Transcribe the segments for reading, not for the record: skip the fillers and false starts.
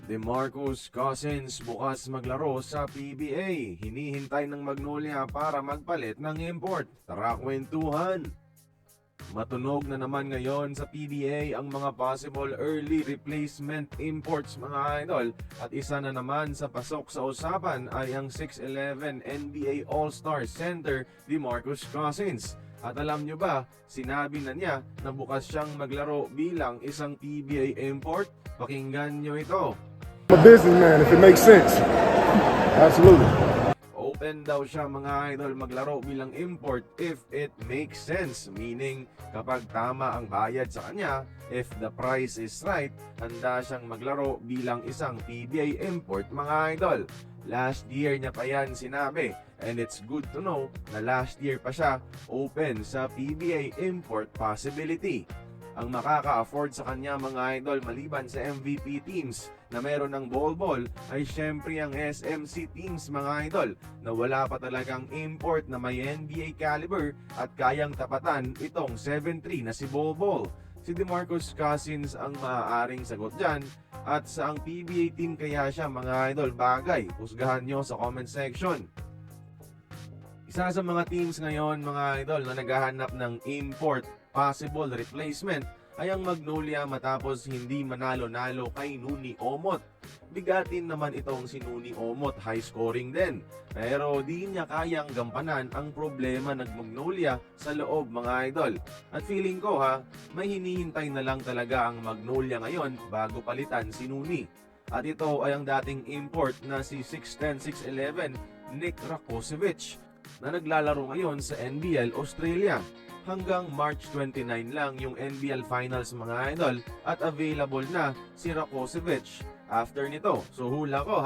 DeMarcus Cousins bukas maglaro sa PBA. Hinihintay ng Magnolia para magpalit ng import. Tara kwentuhan! Matunog na naman ngayon sa PBA ang mga possible early replacement imports mga idol. At isa na naman sa pasok sa usapan ay ang 6'11 NBA All-Star Center DeMarcus Cousins. At alam nyo ba, sinabi na niya na bukas siyang maglaro bilang isang PBA import? Pakinggan nyo ito. I'm a businessman if it makes sense. Absolutely. Open daw siya mga idol maglaro bilang import if it makes sense. Meaning, kapag tama ang bayad sa kanya, if the price is right, handa siyang maglaro bilang isang PBA import mga idol. Last year niya pa yan sinabi, and it's good to know na last year pa siya open sa PBA import possibility. Ang makaka-afford sa kanya mga idol maliban sa MVP teams na meron ng ball ay syempre ang SMC teams mga idol na wala pa talagang import na may NBA caliber at kayang tapatan itong 7'3 na si ball. Si DeMarcus Cousins ang maaaring sagot dyan at sa ang PBA team kaya siya mga idol bagay. Husgahan nyo sa comment section. Isa sa mga teams ngayon mga idol na naghahanap ng import possible replacement ay ang Magnolia matapos hindi manalo-nalo kay Nuni Omot. Bigatin naman itong si Nuni Omot, high scoring din. Pero di niya kayang gampanan ang problema ng Magnolia sa loob mga idol. At feeling ko may hinihintay na lang talaga ang Magnolia ngayon bago palitan si Nuni. At ito ay ang dating import na si 6'10", 6'11", Nick Rakocevic na naglalaro ngayon sa NBL Australia. Hanggang March 29 lang yung NBL Finals mga idol at available na si Rakocevic after nito. So hula ko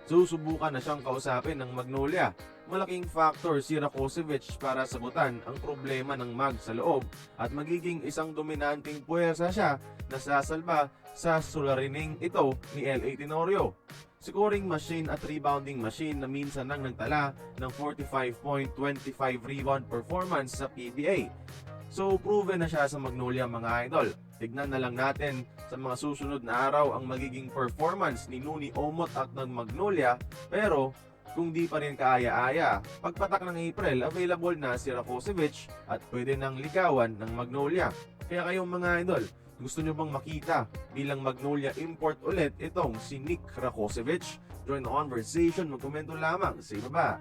susubukan na siyang kausapin ng Magnolia. Malaking factor si Rakocevic para sagutan ang problema ng Mag sa loob at magiging isang dominanteng puwersa siya na sasalba sa sularining ito ni L.A. Tenorio. Scoring machine at rebounding machine na minsan nang nagtala ng 45.25 rebound performance sa PBA. So proven na siya sa Magnolia mga idol. Tignan na lang natin sa mga susunod na araw ang magiging performance ni Nuni Omot at ng Magnolia. Pero kung di pa rin kaaya-aya, pagpatak ng April, available na si Rakocevic at pwede nang ligawan ng Magnolia. Kaya kayong mga idol, gusto nyo bang makita bilang Magnolia import ulit itong si Nick Rakocevic? Join the conversation, magkomento lamang sa ibaba.